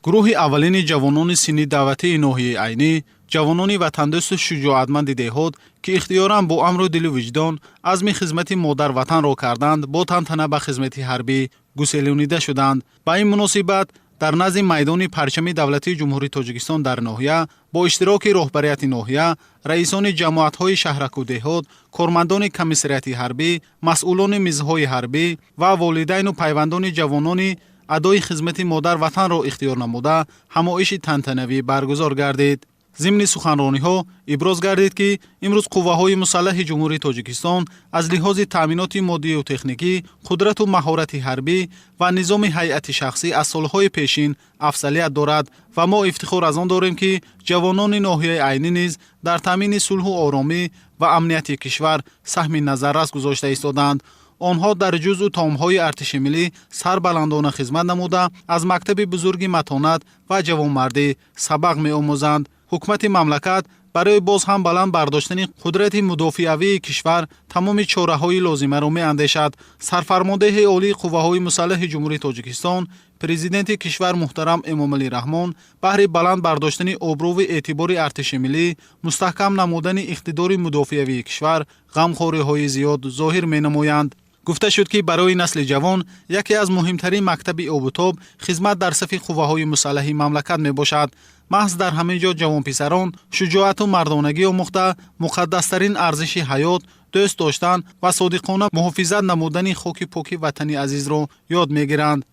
گروه اولین جوانان سنی دعوتی ناحیه عینی، جوانان وطندوست شجاعتمند دهات که اختیاراً با امر و دل و وجدان عزم خدمت مادر وطن را کردند، با تنتنه به خدمت حربی گسیلانیده شدند. با این مناسبت در نزد میدان پرچم دولتی جمهوری تاجیکستان در ناحیه با اشتراک رهبریت ناحیه، رئیسان جماعت‌های شهرک و دهات، کارمندان کمیسریت حربی، مسئولان میزهای حربی و والدین و پیوندان جوانان ادای خدمت مادر وطن را اختیار نموده همایش تنتنوی برگزار گردید. ضمن سخنرانی‌ها ابراز گردید که امروز قوه‌های مسلح جمهوری تاجیکستان از لحاظ تامینات مادی و تکنیکی، قدرت و مهارت حربی و نظام هیئت شخصی از سال‌های پیشین افضلیت دارد و ما افتخار از آن داریم که جوانان ناحیه عینی نیز در تامین صلح و آرامی و امنیت کشور سهم نظررس گذاشته ایستادند. آنها در جزء تام‌های ارتش ملی سربلندانه خدمت نموده از مکتب بزرگ متانت و جوانمردی سبق می‌آموزند. حکومت مملکت برای باز هم بلند برداشتن قدرت مدافعوی کشور تمام چاره‌های لازمه را می‌اندیشد. سرفرمانده عالی قوه‌های مسلح جمهوری تاجیکستان، پرزیدنت کشور محترم امامعلی رحمان بهر بلند برداشتن آبرو و اعتبار ارتش ملی، مستحکم نمودن اقتدار مدافعوی کشور، غمخوری‌های زیاد ظاهر می‌نمایند. گفته شد که برای نسل جوان یکی از مهمترین مکتب آب خدمت در صف قوه‌های مسلح مملکت میباشد. محض در همه جا جوان پسران شجاعت و مردانگی آموخته مقدسترین ارزش حیات، دوست داشتن و صادقانه محافظت نمودن خاک پاک وطن عزیز را یاد میگیرند.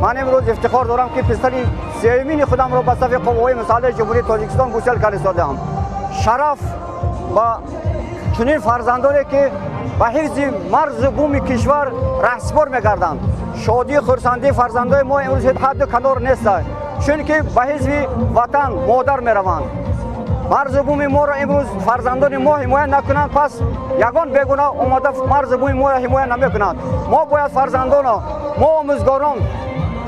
من امروز افتخار دارم که پسر سومین خودم را به صف قوه‌های مسلح جمهوری تاجیکستان گسیل کردم. شرف با چنین فرزندانی که به حفظ مرز بوم کشور رهسپار می‌گردند. شادی خرسندی فرزندان ما امروز حد و کنار نیست، چون که به حفظ وطن مادر می‌روند. مرز بوم ما را امروز فرزندان ما حمایت نکنند، پس یگان بیگانه آمده مرز بوم ما را حمایت نمی‌کنند. ما باید فرزندان ما آموزگاران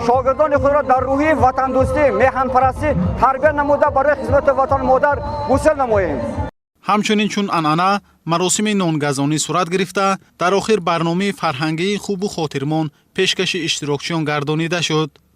شاگردان خود را در روحیه وطن دوستی، میهن پرستی تربیت نموده برای خدمت وطن مادر گسیل نماییم. همچنین چون انانه مراسم نانگزانی صورت گرفته، در آخر برنامه فرهنگی خوب و خاطرمان پیشکش اشتراکچیان گردانیده شد.